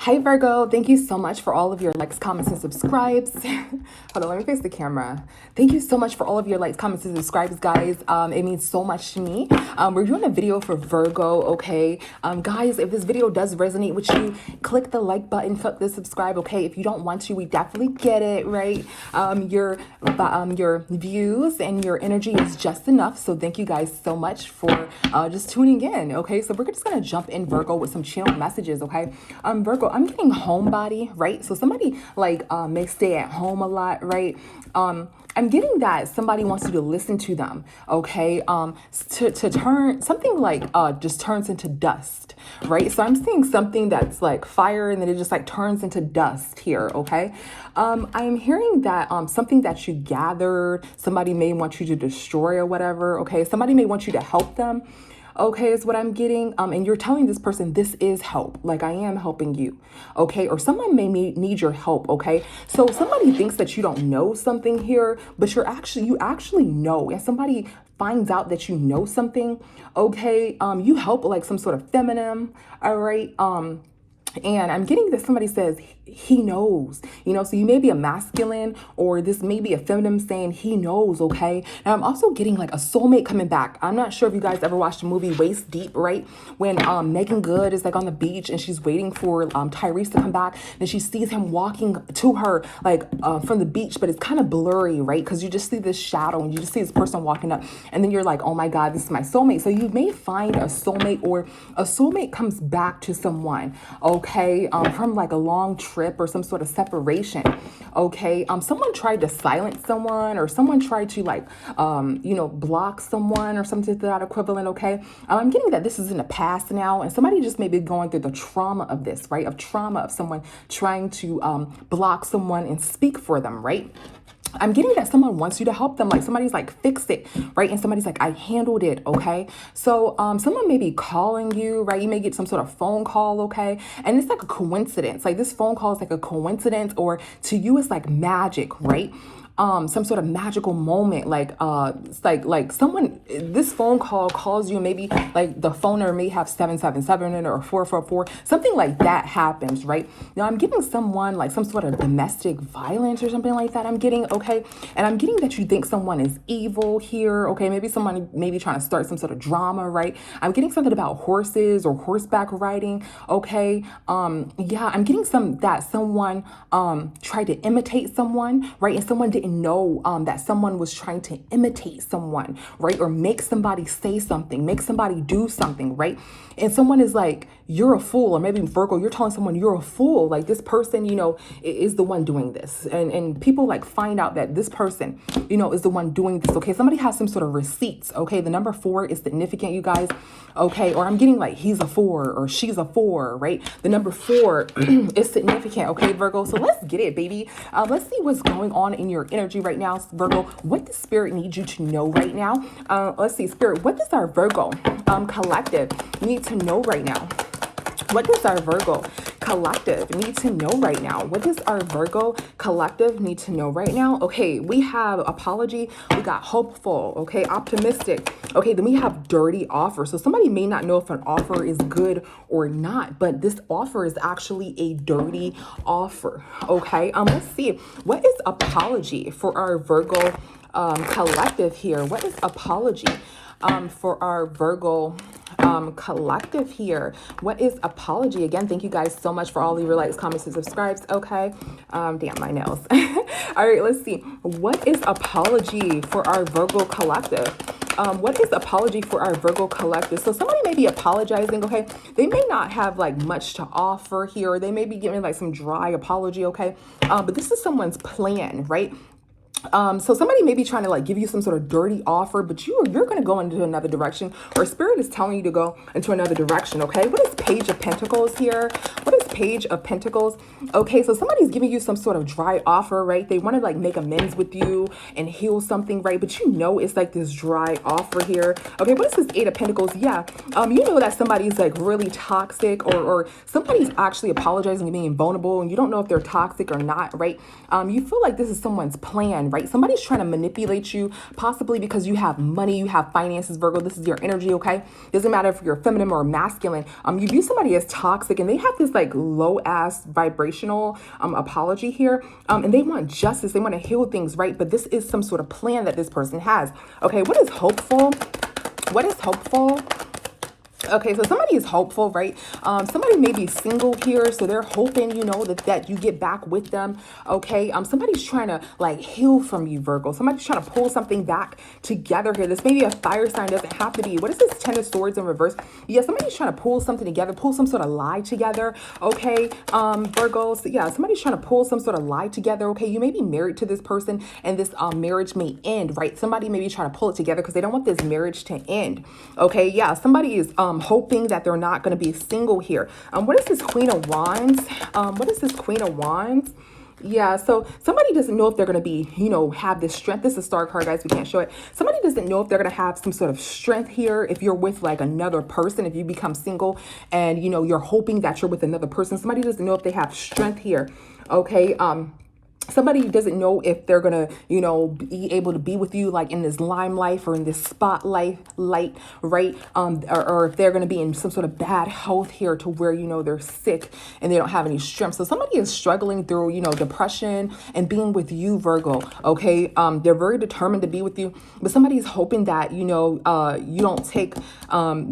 Hi Virgo, thank you so much for all of your likes, comments, and subscribes. Hold on, let me face the camera. Thank you so much for all of your likes, comments, and subscribes, guys. It means so much to me. We're doing a video for Virgo, okay? Guys, if this video does resonate with you, click the like button, click the subscribe, okay? If you don't want to, we definitely get it, right? Your views and your energy is just enough. So thank you guys so much for just tuning in, okay? So we're just gonna jump in, Virgo, with some channel messages, okay? Virgo, I'm getting homebody, right? So somebody like may stay at home a lot, right? I'm getting that somebody wants you to listen to them, okay? To turn something like just turns into dust, right? So I'm seeing something that's like fire and then it just like turns into dust here, okay? I'm hearing that something that you gathered, somebody may want you to destroy or whatever, okay? Somebody may want you to help them. Okay, is what I'm getting. And you're telling this person, this is help. Like I am helping you. Okay. Or someone may need your help. Okay. So somebody thinks that you don't know something here, but you actually know. And somebody finds out that you know something. Okay. You help like some sort of feminine. All right. And I'm getting that somebody says he knows, so you may be a masculine or this may be a feminine saying he knows, okay? And I'm also getting like a soulmate coming back. I'm not sure if you guys ever watched the movie Waist Deep, right? When Megan Good is like on the beach and she's waiting for Tyrese to come back. And she sees him walking to her like from the beach, but it's kind of blurry, right? Because you just see this shadow and you just see this person walking up. And then you're like, oh my God, this is my soulmate. So you may find a soulmate or a soulmate comes back to someone, okay, from like a long trip or some sort of separation, okay? Someone tried to silence someone or someone tried to like, block someone or something to that equivalent, okay? I'm getting that this is in the past now and somebody just may be going through the trauma of this, right? Of trauma of someone trying to block someone and speak for them, right? I'm getting that someone wants you to help them. Like somebody's like, fix it, right? And somebody's like, I handled it, okay? So someone may be calling you, right? You may get some sort of phone call, okay? And it's like a coincidence. Like this phone call is like a coincidence or to you it's like magic, right? Some sort of magical moment, it's like someone, this phone call calls you, maybe like the phoner may have 777 in it or 444, something like that happens, right? Now I'm getting someone like some sort of domestic violence or something like that I'm getting, okay? And I'm getting that you think someone is evil here, okay? Maybe someone may be trying to start some sort of drama, right? I'm getting something about horses or horseback riding, okay? Yeah, I'm getting that someone tried to imitate someone, right? And someone didn't know that someone was trying to imitate someone, right? Or make somebody say something, make somebody do something, right? And someone is like, you're a fool. Or maybe Virgo, you're telling someone you're a fool. Like this person, is the one doing this. And people like find out that this person, is the one doing this. Okay. Somebody has some sort of receipts. Okay. The number 4 is significant, you guys. Okay. Or I'm getting like, he's a 4 or she's a 4, right? The number 4 is significant. Okay, Virgo. So let's get it, baby. Let's see what's going on in your energy right now, Virgo. What does Spirit need you to know right now? Let's see, Spirit, what does our Virgo collective need to know right now? What does our Virgo collective need to know right now? What does our Virgo collective need to know right now? Okay, we have apology. We got hopeful. Okay, optimistic. Okay, then we have dirty offer. So somebody may not know if an offer is good or not, but this offer is actually a dirty offer. Okay, let's see. What is apology for our Virgo collective here? What is apology for our Virgo collective here? What is apology? Again, thank you guys so much for all of your likes, comments, and subscribes. Okay. Damn, my nails. All right, let's see. What is apology for our Virgo collective? What is apology for our Virgo collective? So somebody may be apologizing, okay? They may not have like much to offer here, or they may be giving like some dry apology, okay? But this is someone's plan, right? So somebody may be trying to like give you some sort of dirty offer, but you're going to go into another direction, or Spirit is telling you to go into another direction. Okay. What is Page of Pentacles here? What is Page of Pentacles? Okay. So somebody's giving you some sort of dry offer, right? They want to like make amends with you and heal something, right? But it's like this dry offer here. Okay. What is this 8 of Pentacles? Yeah. That somebody's like really toxic or somebody's actually apologizing and being vulnerable and you don't know if they're toxic or not, right? You feel like this is someone's plan, right? Somebody's trying to manipulate you, possibly because you have money, you have finances, Virgo. This is your energy, okay? Doesn't matter if you're feminine or masculine. You view somebody as toxic and they have this like low ass vibrational apology here. And they want justice. They want to heal things, right? But this is some sort of plan that this person has. Okay, what is hopeful? What is hopeful? Okay, so somebody is hopeful, right? Somebody may be single here, so they're hoping, you know, that you get back with them. Okay, somebody's trying to like heal from you, Virgo. Somebody's trying to pull something back together here. This may be a fire sign, doesn't have to be. What is this 10 of Swords in reverse? Yeah, somebody's trying to pull something together, pull some sort of lie together. Okay, Virgos. Yeah, somebody's trying to pull some sort of lie together. Okay, you may be married to this person, and this marriage may end, right? Somebody may be trying to pull it together because they don't want this marriage to end. Okay, yeah, somebody is hoping that they're not going to be single here. What is this Queen of Wands? What is this Queen of Wands? Yeah, so somebody doesn't know if they're going to be, you know, have this strength. This is a star card, guys. We can't show it. Somebody doesn't know if they're going to have some sort of strength here. If you're with like another person, if you become single and, you know, you're hoping that you're with another person, somebody doesn't know if they have strength here. Okay. Somebody doesn't know if they're going to, you know, be able to be with you like in this limelight or in this spotlight, right? Or if they're going to be in some sort of bad health here to where, you know, they're sick and they don't have any strength. So somebody is struggling through, you know, depression and being with you, Virgo. Okay. They're very determined to be with you, but somebody's hoping that, you know, you don't take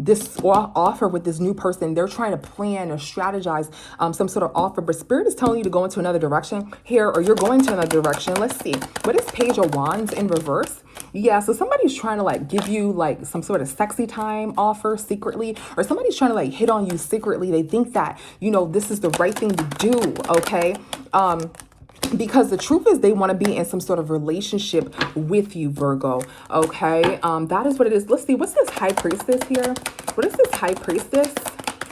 this offer with this new person. They're trying to plan or strategize some sort of offer, but Spirit is telling you to go into another direction here, or you're going to another direction. Let's see. What is Page of Wands in reverse? Yeah, so somebody's trying to like give you like some sort of sexy time offer secretly, or somebody's trying to like hit on you secretly. They think that, you know, this is the right thing to do. Okay. Because the truth is they want to be in some sort of relationship with you, Virgo. Okay. That is what it is. Let's see. What's this High Priestess here? What is this High Priestess?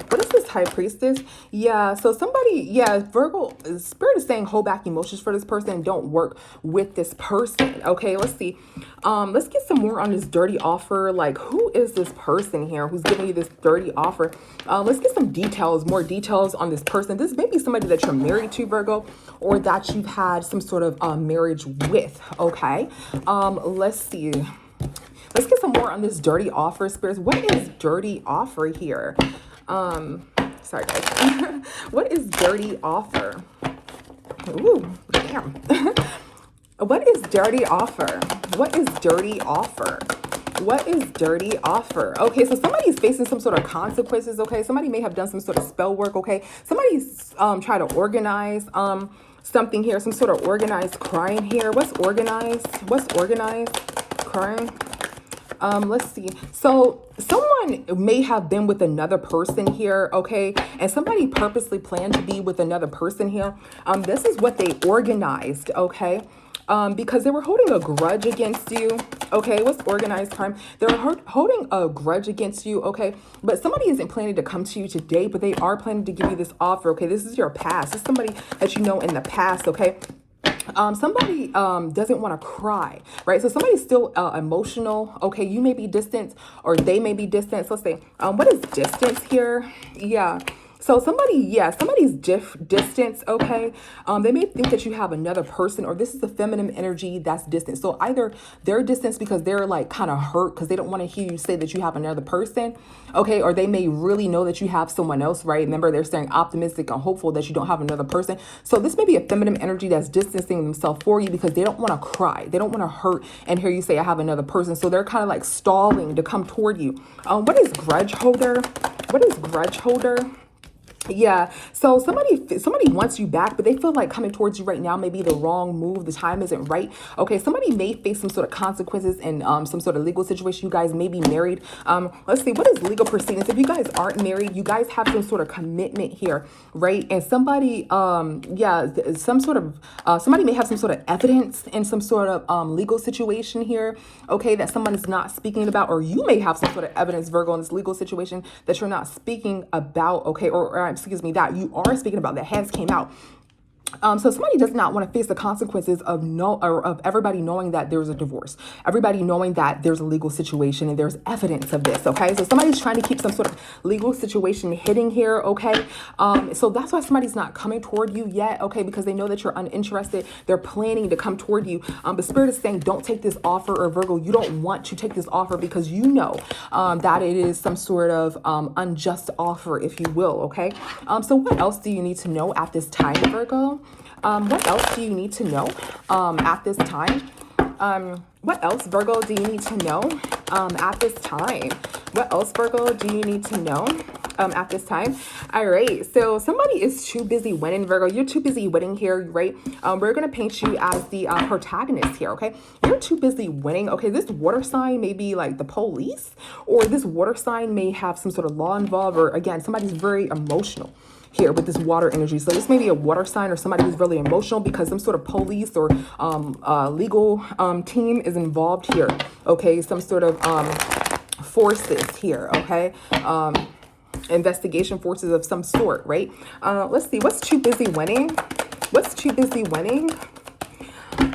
What is this High Priestess? Yeah, so somebody, yeah, Virgo, Spirit is saying hold back emotions for this person and don't work with this person. Okay, let's see. Let's get some more on this dirty offer. Like, who is this person here who's giving you this dirty offer? Let's get some details, more details on this person. This may be somebody that you're married to, Virgo, or that you've had some sort of marriage with. Okay, let's see. Let's get some more on this dirty offer, Spirits. What is dirty offer here? Sorry guys. What is dirty offer? Ooh, damn. What is dirty offer? What is dirty offer? What is dirty offer? Okay, so somebody's facing some sort of consequences. Okay, somebody may have done some sort of spell work. Okay, somebody's trying to organize something here, some sort of organized crime here. What's organized? What's organized crime? Let's see. So someone may have been with another person here, okay? And somebody purposely planned to be with another person here. This is what they organized, okay? Because they were holding a grudge against you, okay? What's organized crime? They were holding a grudge against you, okay? But somebody isn't planning to come to you today, but they are planning to give you this offer, okay? This is your past. This is somebody that you know in the past, okay? Somebody doesn't want to cry, right? So somebody's still emotional. Okay, you may be distant or they may be distant. So let's say, what is distance here? Yeah. So somebody's distance, okay? They may think that you have another person, or this is the feminine energy that's distant. So either they're distant because they're like kind of hurt because they don't want to hear you say that you have another person, okay? Or they may really know that you have someone else, right? Remember, they're staying optimistic and hopeful that you don't have another person. So this may be a feminine energy that's distancing themselves for you because they don't want to cry. They don't want to hurt and hear you say, I have another person. So they're kind of like stalling to come toward you. What is grudge holder? What is grudge holder? Yeah, so somebody wants you back, but they feel like coming towards you right now may be the wrong move. The time isn't right. Okay, somebody may face some sort of consequences in some sort of legal situation. You guys may be married. Let's see, what is legal proceedings? If you guys aren't married, you guys have some sort of commitment here, right? And somebody, somebody may have some sort of evidence in some sort of legal situation here, okay, that someone is not speaking about, or you may have some sort of evidence, Virgo, in this legal situation that you're not speaking about, okay, or excuse me, that you are speaking about, that has came out. So somebody does not want to face the consequences of of everybody knowing that there's a divorce, everybody knowing that there's a legal situation and there's evidence of this. Okay, so somebody's trying to keep some sort of legal situation hidden here. Okay, so that's why somebody's not coming toward you yet. Okay, because they know that you're uninterested. They're planning to come toward you. But Spirit is saying, don't take this offer, or Virgo, you don't want to take this offer because you know that it is some sort of unjust offer, if you will. Okay, so what else do you need to know at this time, Virgo? What else do you need to know at this time? What else, Virgo, do you need to know at this time? What else, Virgo, do you need to know at this time? All right, so somebody is too busy winning, Virgo. You're too busy winning here, right? We're going to paint you as the protagonist here, okay? You're too busy winning. Okay, this water sign may be like the police, or this water sign may have some sort of law involved, or again, somebody's very emotional here with this water energy. So this may be a water sign or somebody who's really emotional because some sort of police or legal team is involved here. Okay, some sort of forces here. Okay, investigation forces of some sort, right? Let's see, what's too busy winning? What's too busy winning?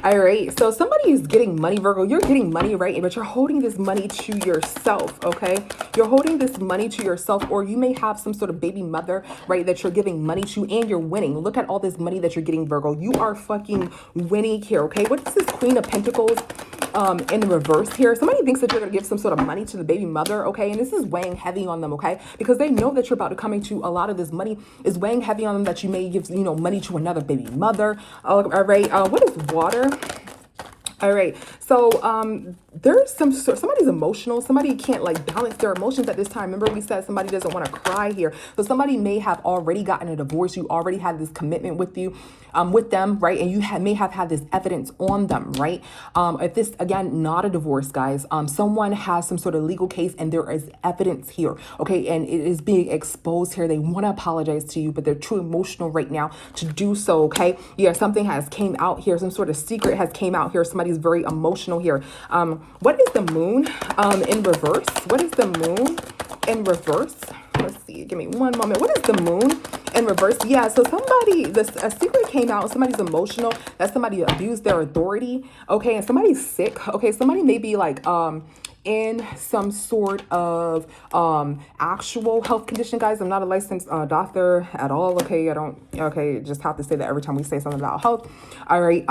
All right, so somebody is getting money, Virgo. You're getting money, right? But you're holding this money to yourself, okay? You're holding this money to yourself, or you may have some sort of baby mother, right, that you're giving money to, and you're winning. Look at all this money that you're getting, Virgo. You are fucking winning here, okay? What is this Queen of Pentacles in reverse here? Somebody thinks that you're going to give some sort of money to the baby mother, okay? And this is weighing heavy on them, okay? Because they know that you're about to come into a lot of this money is weighing heavy on them, that you may give, you know, money to another baby mother. All right, what is water? All right, so there's somebody's emotional. Somebody can't like balance their emotions at this time. Remember, we said somebody doesn't want to cry here. So somebody may have already gotten a divorce. You already had this commitment with them, right? And you may have had this evidence on them, right? If this, again, not a divorce, guys, someone has some sort of legal case and there is evidence here, okay? And it is being exposed here. They want to apologize to you, but they're too emotional right now to do so, okay? Yeah, something has came out here. Some sort of secret has came out here. Somebody's very emotional here. What is the moon in reverse? What is the moon in reverse? Let's see. Give me one moment. What is the moon in reverse? Yeah, so a secret came out. Somebody's emotional. That somebody abused their authority. Okay, and somebody's sick. Okay, somebody may be like in some sort of actual health condition, guys. I'm not a licensed doctor at all. Okay, just have to say that every time we say something about health. All right.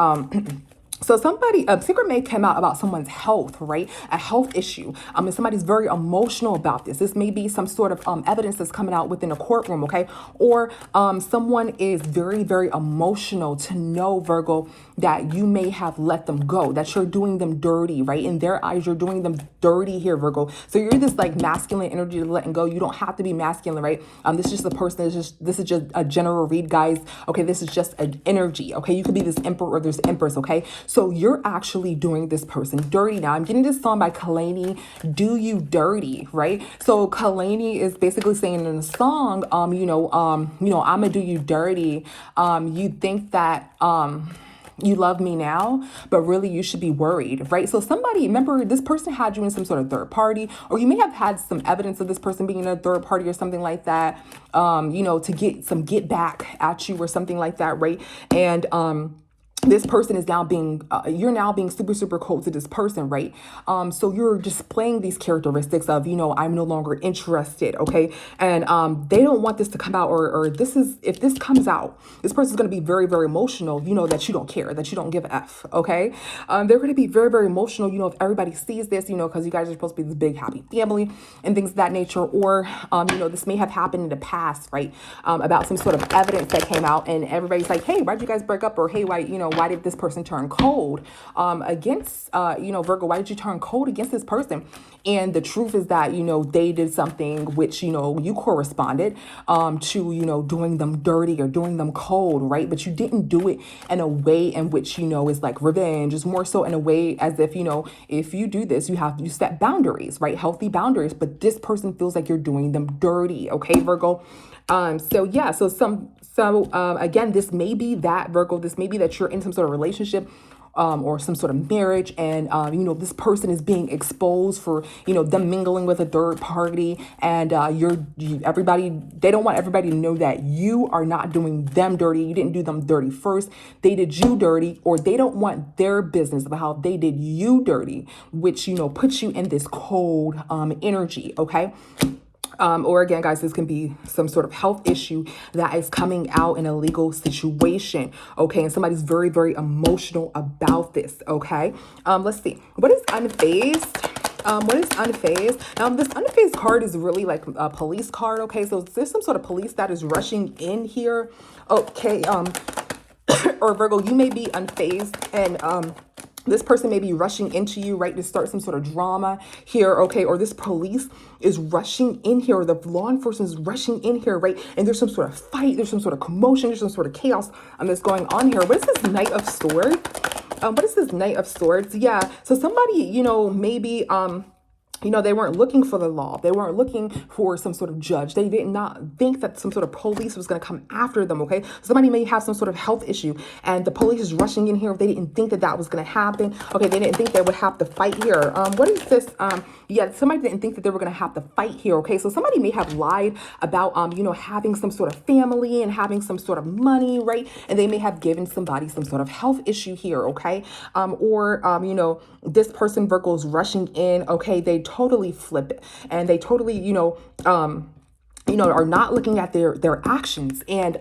So a secret may come out about someone's health, right? A health issue. And somebody's very emotional about this. This may be some sort of evidence that's coming out within a courtroom, okay? Or someone is very, very emotional to know, Virgo, that you may have let them go, that you're doing them dirty, right? In their eyes, you're doing them dirty here, Virgo. So you're this like masculine energy to letting go. You don't have to be masculine, right? This is just a person. This is just a general read, guys. Okay, this is just an energy, okay? You could be this emperor or this empress, okay? So you're actually doing this person dirty. Now I'm getting this song by Kalani, Do You Dirty, right? So Kalani is basically saying in the song, I'ma do you dirty. You think that you love me now, but really you should be worried, right? So remember, this person had you in some sort of third party, or you may have had some evidence of this person being in a third party or something like that, to get back at you or something like that, right? And this person is now you're now being super, super cold to this person, right? So you're displaying these characteristics of, I'm no longer interested, okay? And they don't want this to come out, or if this comes out, this person's going to be very, very emotional, that you don't care, that you don't give a F, okay? They're going to be very, very emotional, if everybody sees this, because you guys are supposed to be this big, happy family and things of that nature. Or, this may have happened in the past, right? About some sort of evidence that came out and everybody's like, hey, why'd you guys break up? Or, hey, why did this person turn cold against, Virgo, why did you turn cold against this person? And the truth is that, they did something which, you corresponded to, doing them dirty or doing them cold, right? But you didn't do it in a way in which, is like revenge. It's more so in a way as if, if you do this, you set boundaries, right? Healthy boundaries. But this person feels like you're doing them dirty. Okay, Virgo. So So again, this may be that, Virgo. This may be that you're in some sort of relationship or some sort of marriage, and this person is being exposed for them mingling with a third party, and everybody, they don't want everybody to know that you are not doing them dirty. You didn't do them dirty first. They did you dirty, or they don't want their business about how they did you dirty, which puts you in this cold energy. Okay. Or again, guys, this can be some sort of health issue that is coming out in a legal situation. Okay. And somebody's very, very emotional about this. Okay. Let's see. What is unfazed? What is unfazed? This unfazed card is really like a police card. Okay. So there's some sort of police that is rushing in here. Okay. Or Virgo, you may be unfazed, and, this person may be rushing into you, right, to start some sort of drama here, okay? Or this police is rushing in here, or the law enforcement is rushing in here, right? And there's some sort of fight, there's some sort of commotion, there's some sort of chaos that's going on here. What is this Knight of Swords? What is this Knight of Swords? Yeah, so somebody, maybe... they weren't looking for the law. They weren't looking for some sort of judge. They did not think that some sort of police was going to come after them, okay? Somebody may have some sort of health issue, and the police is rushing in here. They didn't think that was going to happen. Okay, they didn't think they would have to fight here. What is this? Yeah, somebody didn't think that they were going to have to fight here, okay? So somebody may have lied about, having some sort of family and having some sort of money, right? And they may have given somebody some sort of health issue here, okay? This person, Virgo, is rushing in, okay? They totally flip it, and they totally, are not looking at their actions, and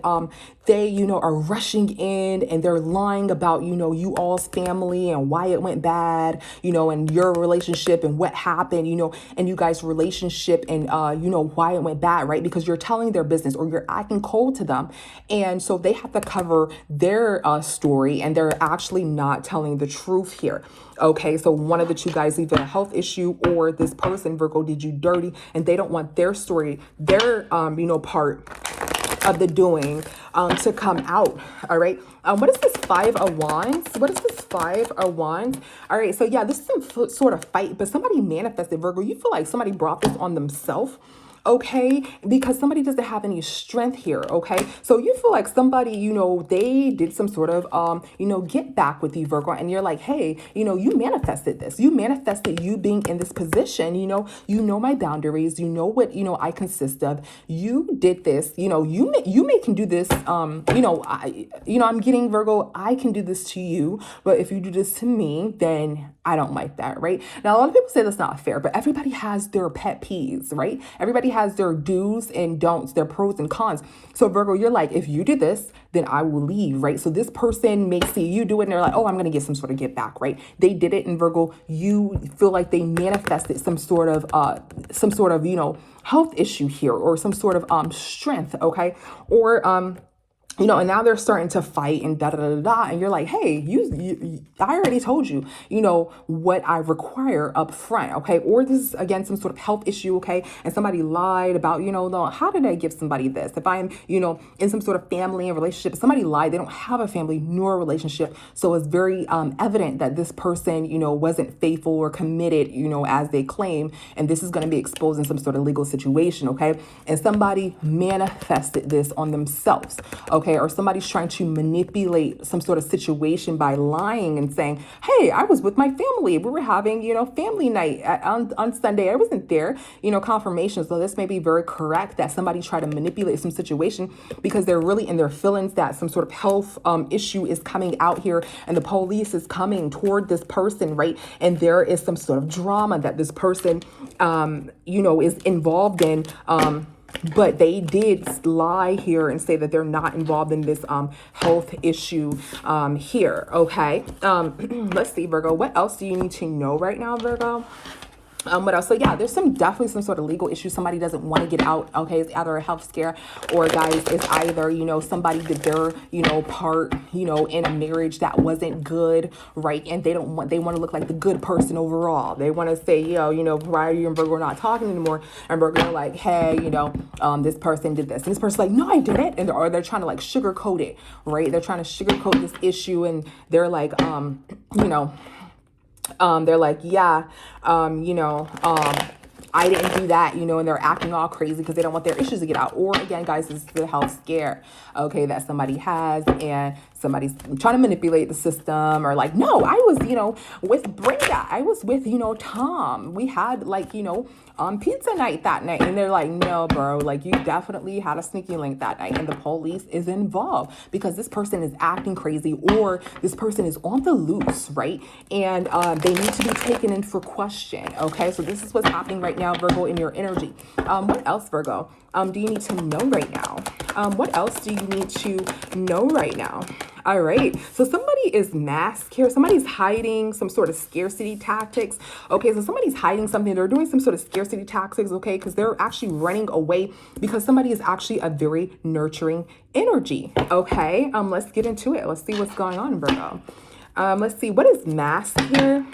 they, are rushing in, and they're lying about, you all's family and why it went bad, and your relationship and what happened, and you guys' relationship, and, why it went bad, right? Because you're telling their business, or you're acting cold to them. And so they have to cover their story, and they're actually not telling the truth here. Okay, so one of the two guys, either a health issue, or this person, Virgo, did you dirty, and they don't want their story, their, part of the doing to come out. All right. What is this Five of Wands? What is this Five of Wands? All right. So yeah, this is some sort of fight, but somebody manifested, Virgo. You feel like somebody brought this on themselves. Okay, because somebody doesn't have any strength here. Okay, so you feel like somebody, they did some sort of, get back with you, Virgo, and you're like, hey, you manifested this. You manifested you being in this position. You know my boundaries. You know what I consist of. You did this. You may can do this. I'm getting, Virgo. I can do this to you, but if you do this to me, then I don't like that, right? Now, a lot of people say that's not fair, but everybody has their pet peeves, right? Everybody has their do's and don'ts, their pros and cons. So Virgo, you're like, if you do this, then I will leave, right? So this person may see you do it, and they're like, oh, I'm going to get some sort of get back, right? They did it, and Virgo, you feel like they manifested some sort of, health issue here, or some sort of strength, okay? Or and now they're starting to fight and da da da da, and you're like, hey, I already told you, what I require up front, okay? Or this is again some sort of health issue, okay? And somebody lied about, how did I give somebody this? If I'm, in some sort of family and relationship, somebody lied, they don't have a family nor a relationship, so it's very evident that this person, wasn't faithful or committed, as they claim, and this is going to be exposed in some sort of legal situation, okay? And somebody manifested this on themselves, okay? Or somebody's trying to manipulate some sort of situation by lying and saying, hey, I was with my family. We were having, family night on Sunday. I wasn't there, confirmation. So this may be very correct that somebody tried to manipulate some situation because they're really in their feelings that some sort of health issue is coming out here, and the police is coming toward this person, right? And there is some sort of drama that this person, is involved in, but they did lie here and say that they're not involved in this health issue here, okay? Let's see, Virgo. What else do you need to know right now, Virgo? What else? So yeah, there's definitely some sort of legal issue. Somebody doesn't want to get out. Okay, it's either a health scare, or guys, it's either, somebody did their, part, in a marriage that wasn't good, right? And they want to look like the good person overall. They want to say, why are you and Virgo not talking anymore? And Virgo are like, hey, this person did this. And this person's like, no, I didn't. And they're trying to like sugarcoat it, right? They're trying to sugarcoat this issue, and they're like, they're like, yeah, I didn't do that, you know, and they're acting all crazy because they don't want their issues to get out. Or again, guys, this is the health scare, okay, that somebody has, and somebody's trying to manipulate the system, or like, no, I was, you know, with Brenda, I was with, you know, Tom. We had like, you know, pizza night that night. And they're like, no, bro, like you definitely had a sneaky link that night. And the police is involved because this person is acting crazy, or this person is on the loose, right? And they need to be taken in for question. Okay, so this is what's happening right now, Virgo, in your energy. What else, Virgo, do you need to know right now? What else do you need to know right now? All right, so somebody is masked here. Somebody's hiding some sort of scarcity tactics. Okay, so somebody's hiding something. They're doing some sort of scarcity tactics, okay, because they're actually running away because somebody is actually a very nurturing energy. Okay, let's get into it. Let's see what's going on, Virgo. Let's see, what is masked here?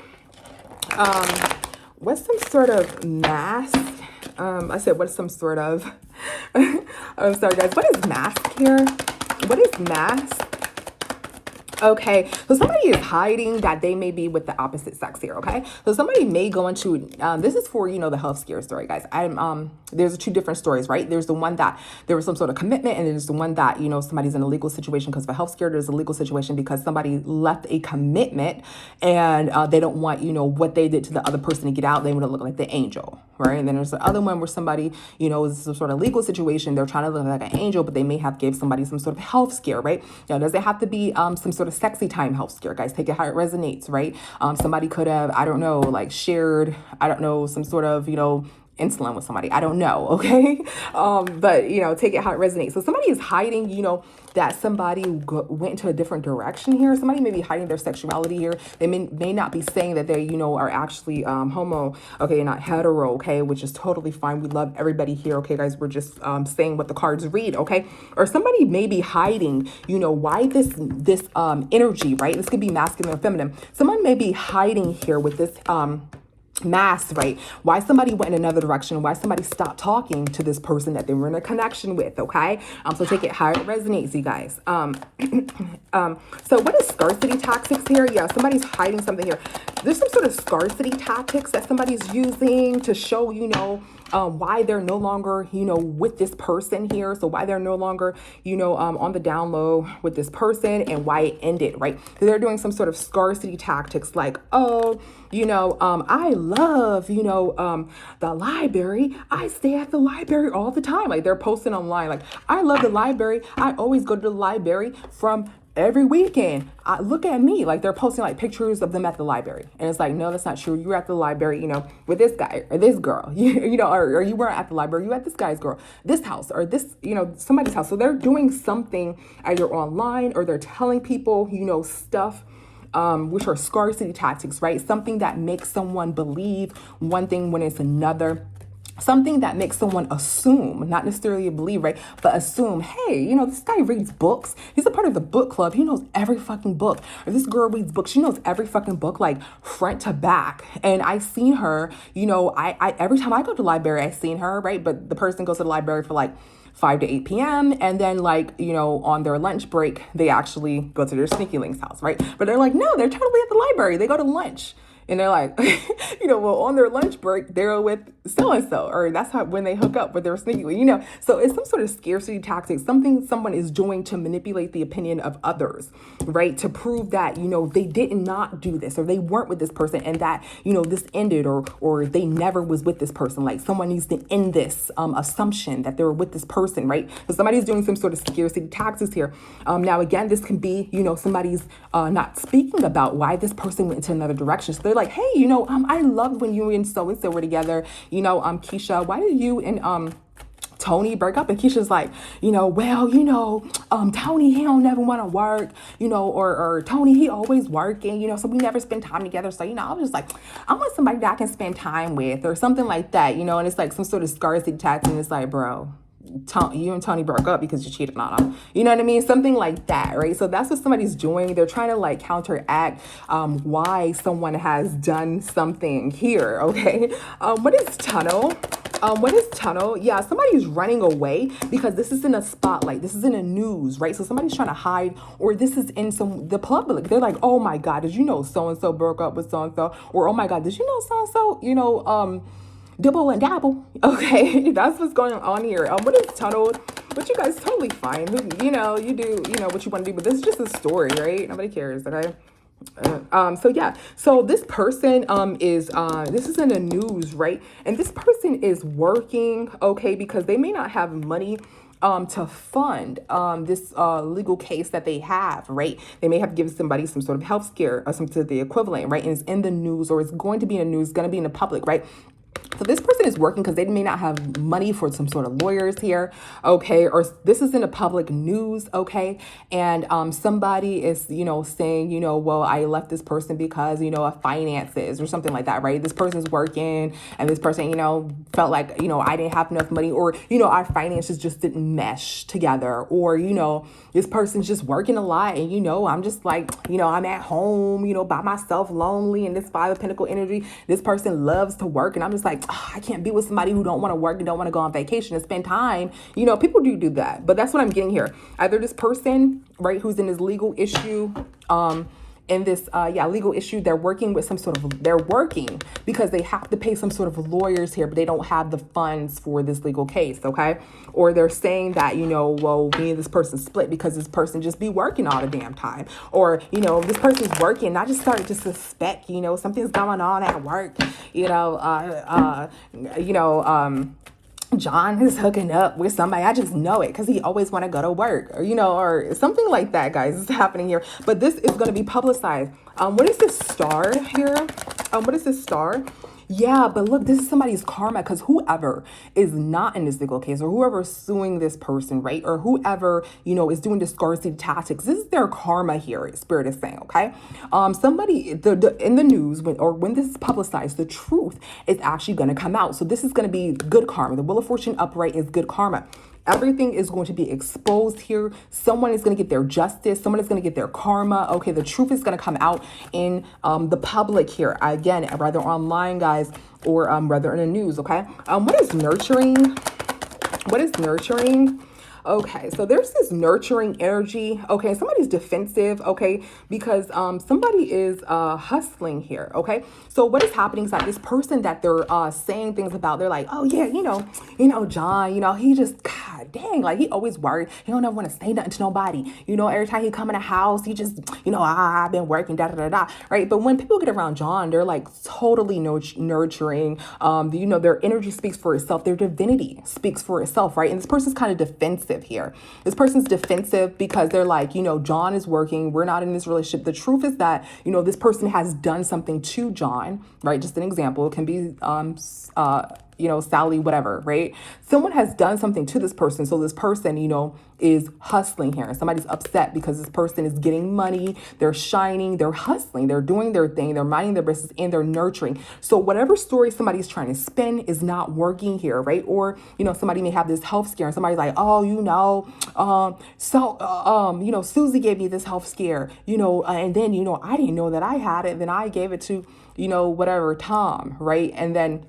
What's some sort of mask? I said, what's some sort of, I'm sorry, guys. What is mask here? What is mask? Okay, so somebody is hiding that they may be with the opposite sex here, okay? So somebody may go into, this is for, you know, the health scare story, guys. There's two different stories, right? There's the one that there was some sort of commitment, and there's the one that, you know, somebody's in a legal situation because of a health scare. There's a legal situation because somebody left a commitment, and they don't want, you know, what they did to the other person to get out. They want to look like the angel, right? And then there's the other one where somebody, you know, is some sort of legal situation. They're trying to look like an angel, but they may have gave somebody some sort of health scare, right? Now, does it have to be some sort of sexy time health scare, guys? Take it how it resonates, right? Somebody could have, I don't know, like shared, I don't know, some sort of, you know, insulin with somebody. I don't know. Okay. But you know, take it how it resonates. So somebody is hiding, you know, that somebody went into a different direction here. Somebody may be hiding their sexuality here. They may not be saying that they, you know, are actually homo, okay, not hetero, okay, which is totally fine. We love everybody here, okay, guys. We're just saying what the cards read, okay? Or somebody may be hiding, you know, why this energy, right? This could be masculine or feminine. Someone may be hiding here with this mask, right? Why somebody went in another direction, why somebody stopped talking to this person that they were in a connection with, okay? So take it how it resonates, you guys. So what is scarcity tactics here? Yeah, somebody's hiding something here. There's some sort of scarcity tactics that somebody's using to show, you know, why they're no longer, you know, with this person here. So why they're no longer, you know, on the down low with this person, and why it ended, right? So they're doing some sort of scarcity tactics like, oh, you know, I love, you know, the library. I stay at the library all the time. Like they're posting online, like, I love the library. I always go to the library from every weekend. Look at me. Like they're posting like pictures of them at the library. And it's like, no, that's not true. You were at the library, you know, with this guy or this girl, you know, or you weren't at the library. You at this guy's girl, this house, or this, you know, somebody's house. So they're doing something either online, or they're telling people, you know, stuff, which are scarcity tactics, right? Something that makes someone believe one thing when it's another. Something that makes someone assume, not necessarily believe, right? But assume, hey, you know, this guy reads books. He's a part of the book club. He knows every fucking book. Or this girl reads books. She knows every fucking book, like front to back. And I've seen her, you know, I every time I go to the library, I've seen her, right? But the person goes to the library for like 5 to 8 p.m. And then like, you know, on their lunch break, they actually go to their sneaky link's house, right? But they're like, no, they're totally at the library. They go to lunch. And they're like, you know, well, on their lunch break, they're with so-and-so, or that's how, when they hook up with their sneaky, you know. So it's some sort of scarcity tactic, something someone is doing to manipulate the opinion of others, right? To prove that, you know, they did not do this, or they weren't with this person, and that, you know, this ended, or they never was with this person. Like someone needs to end this assumption that they were with this person, right? So somebody's doing some sort of scarcity tactics here. Now, again, this can be, you know, somebody's not speaking about why this person went into another direction. So they're like, hey, you know, I loved when you and so-and-so were together. You know, Keisha, why did you and Tony break up? And Keisha's like, you know, well, you know, Tony, he don't never want to work, you know, or Tony, he always working, you know, so we never spend time together. So, you know, I was just like, I want somebody that I can spend time with, or something like that, you know. And it's like some sort of scarcity tactic. And it's like, bro, you and Tony broke up because you cheated on him. You know what I mean? Something like that, right? So that's what somebody's doing. They're trying to like counteract why someone has done something here, okay? What is tunnel? What is tunnel? Yeah, somebody's running away because this is in a spotlight. This is in the news, right? So somebody's trying to hide, or this is in the public. They're like, oh my God, did you know so-and-so broke up with so-and-so? Or, oh my God, did you know so-and-so, you know, dibble and dabble. Okay, that's what's going on here. What is tunneled? But you guys totally fine. You know, you do, you know, what you want to do. But this is just a story, right? Nobody cares, okay? So yeah, so this person is this is in the news, right? And this person is working, okay, because they may not have money to fund this legal case that they have, right? They may have given somebody some sort of health scare or something to the equivalent, right? And it's in the news, or it's going to be in the news, going to be in the public, right? So this person is working because they may not have money for some sort of lawyers here, okay? Or this is in the public news, okay? And somebody is, you know, saying, you know, well, I left this person because, you know, of finances or something like that, right? This person's working and this person, you know, felt like, you know, I didn't have enough money, or, you know, our finances just didn't mesh together, or, you know, this person's just working a lot and, you know, I'm just like, you know, I'm at home, you know, by myself, lonely, and this Five of Pentacle energy, this person loves to work, and I'm just like, oh, I can't be with somebody who don't want to work and don't want to go on vacation and spend time. You know, people do that, but that's what I'm getting here. Either this person, right, who's in this legal issue, in this legal issue, they're working with some sort of, they're working because they have to pay some sort of lawyers here, but they don't have the funds for this legal case, okay? Or they're saying that, you know, well, me and this person split because this person just be working all the damn time. Or, you know, this person's working and I just started to suspect, you know, something's going on at work, John is hooking up with somebody. I just know it because he always want to go to work, or, you know, or something like that, guys. It's happening here. But this is going to be publicized. What is this star here? What is this star? Yeah, but look, this is somebody's karma, because whoever is not in this legal case, or whoever is suing this person, right? Or whoever, you know, is doing the scarcity tactics, this is their karma here, Spirit is saying, okay? Somebody in the news, when this is publicized, the truth is actually going to come out. So this is going to be good karma. The Wheel of Fortune upright is good karma. Everything is going to be exposed here. Someone is going to get their justice. Someone is going to get their karma. Okay, the truth is going to come out in the public here. Again, rather online, guys, or rather in the news, okay? What is nurturing? What is nurturing? Okay, so there's this nurturing energy. Okay, somebody's defensive, okay, because somebody is hustling here, okay? So what is happening is that this person that they're saying things about, they're like, oh yeah, you know, John, you know, he just, God dang, like he always worried. He don't ever want to say nothing to nobody. You know, every time he come in the house, he just, you know, I've been working, da da da da, right? But when people get around John, they're like totally nurturing. You know, their energy speaks for itself. Their divinity speaks for itself, right? And this person's kind of defensive here. This person's defensive because they're like, you know, John is working. We're not in this relationship. The truth is that, you know, this person has done something to John, right? Just an example. It can be, you know, Sally, whatever, right? Someone has done something to this person. So this person, you know, is hustling here. And somebody's upset because this person is getting money. They're shining. They're hustling. They're doing their thing. They're minding their business, and they're nurturing. So whatever story somebody's trying to spin is not working here, right? Or, you know, somebody may have this health scare and somebody's like, oh, you know, you know, Susie gave me this health scare, you know, and then, you know, I didn't know that I had it. Then I gave it to, you know, whatever, Tom, right? And then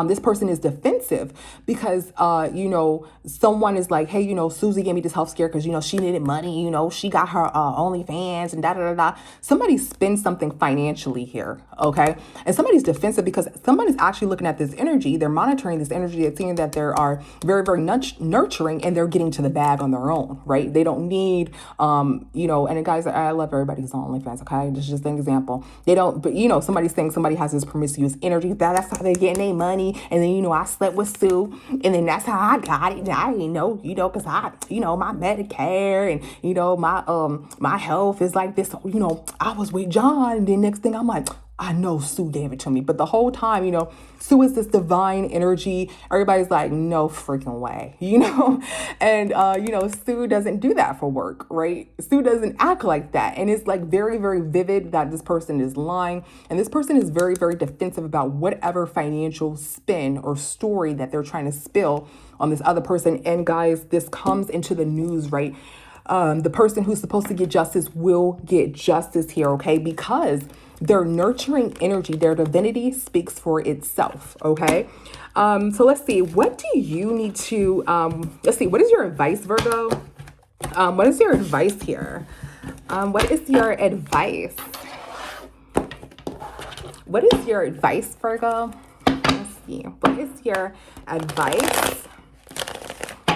this person is defensive because, you know, someone is like, hey, you know, Susie gave me this health scare because, you know, she needed money, you know, she got her OnlyFans and da da da da. Somebody spends something financially here, okay? And somebody's defensive because somebody's actually looking at this energy. They're monitoring this energy. They're seeing that there are very, very nurturing, and they're getting to the bag on their own, right? They don't need, you know, and guys, I love everybody who's on OnlyFans, okay? This is just an example. They don't, but, you know, somebody's saying somebody has this promiscuous energy. That's how they're getting their money. And then, you know, I slept with Sue, and then that's how I got it. And I didn't know, you know, because I, you know, my Medicare and, you know, my health is like this. You know, I was with John, and then next thing I'm like, I know Sue gave it to me. But the whole time, you know, Sue is this divine energy. Everybody's like, no freaking way, you know? And, you know, Sue doesn't do that for work, right? Sue doesn't act like that. And it's like very, very vivid that this person is lying. And this person is very, very defensive about whatever financial spin or story that they're trying to spill on this other person. And guys, this comes into the news, right? The person who's supposed to get justice will get justice here, okay? Because their nurturing energy, their divinity speaks for itself, okay? So let's see, what do you need to, let's see, what is your advice, Virgo? What is your advice here? What is your advice? What is your advice, Virgo? Let's energy. What is your advice?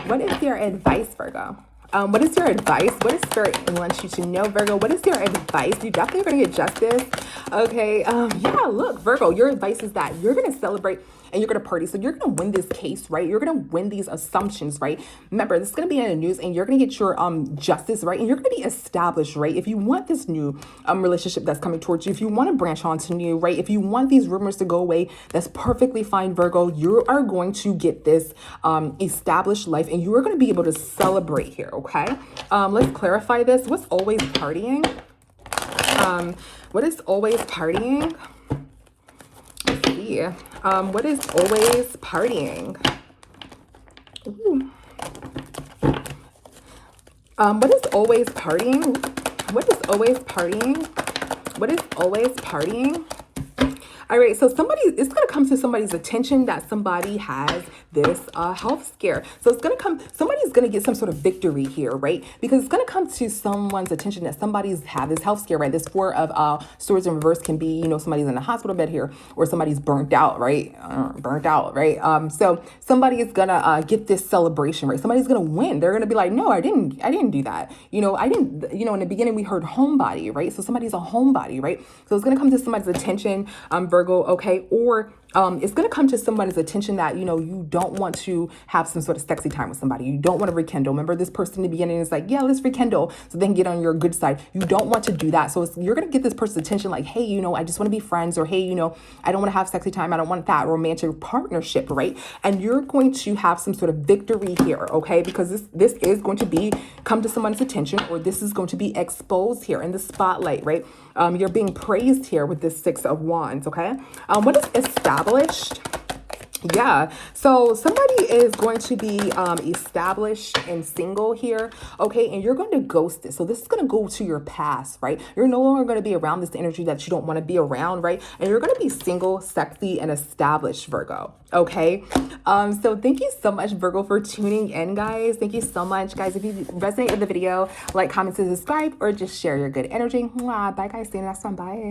What is your advice, Virgo? What is your advice? What is Spirit wants you to know, Virgo? What is your advice? You definitely are going to get justice. Okay. Yeah, look, Virgo, your advice is that you're going to celebrate and you're going to party. So you're going to win this case, right? You're going to win these assumptions, right? Remember, this is going to be in the news and you're going to get your justice, right? And you're going to be established, right? If you want this new relationship that's coming towards you, if you want to branch on to new, right? If you want these rumors to go away, that's perfectly fine, Virgo. You are going to get this established life and you are going to be able to celebrate here, okay? Let's clarify this. What's always partying? What is always partying? Let's see. What is always partying? Ooh. What is always partying? What is always partying? What is always partying? All right, so it's going to come to somebody's attention that somebody has this health scare. So it's going to come, somebody's going to get some sort of victory here, right? Because it's going to come to someone's attention that somebody's had this health scare, right? This Four of Swords in reverse can be, you know, somebody's in a hospital bed here or somebody's burnt out, right? So somebody is going to get this celebration, right? Somebody's going to win. They're going to be like, no, I didn't do that. You know, in the beginning we heard homebody, right? So somebody's a homebody, right? So it's going to come to somebody's attention, Virgo, okay? Or it's going to come to somebody's attention that, you know, you don't want to have some sort of sexy time with somebody. You don't want to rekindle. Remember, this person in the beginning is like, yeah, let's rekindle so they can get on your good side. You don't want to do that. So you're going to get this person's attention like, hey, you know, I just want to be friends, or hey, you know, I don't want to have sexy time. I don't want that romantic partnership, right? And you're going to have some sort of victory here, okay? Because this is going to come to someone's attention, or this is going to be exposed here in the spotlight, right? You're being praised here with this Six of Wands, okay? What is established? Yeah, so somebody is going to be established and single here, okay? And you're going to ghost it. So this is going to go to your past, right? You're no longer going to be around this energy that you don't want to be around, right? And you're going to be single, sexy, and established, Virgo, okay? So thank you so much, Virgo, for tuning in, guys. Thank you so much, guys. If you resonate with the video, like, comment, and subscribe, or just share your good energy. Mwah. Bye, guys. See you next time. Bye.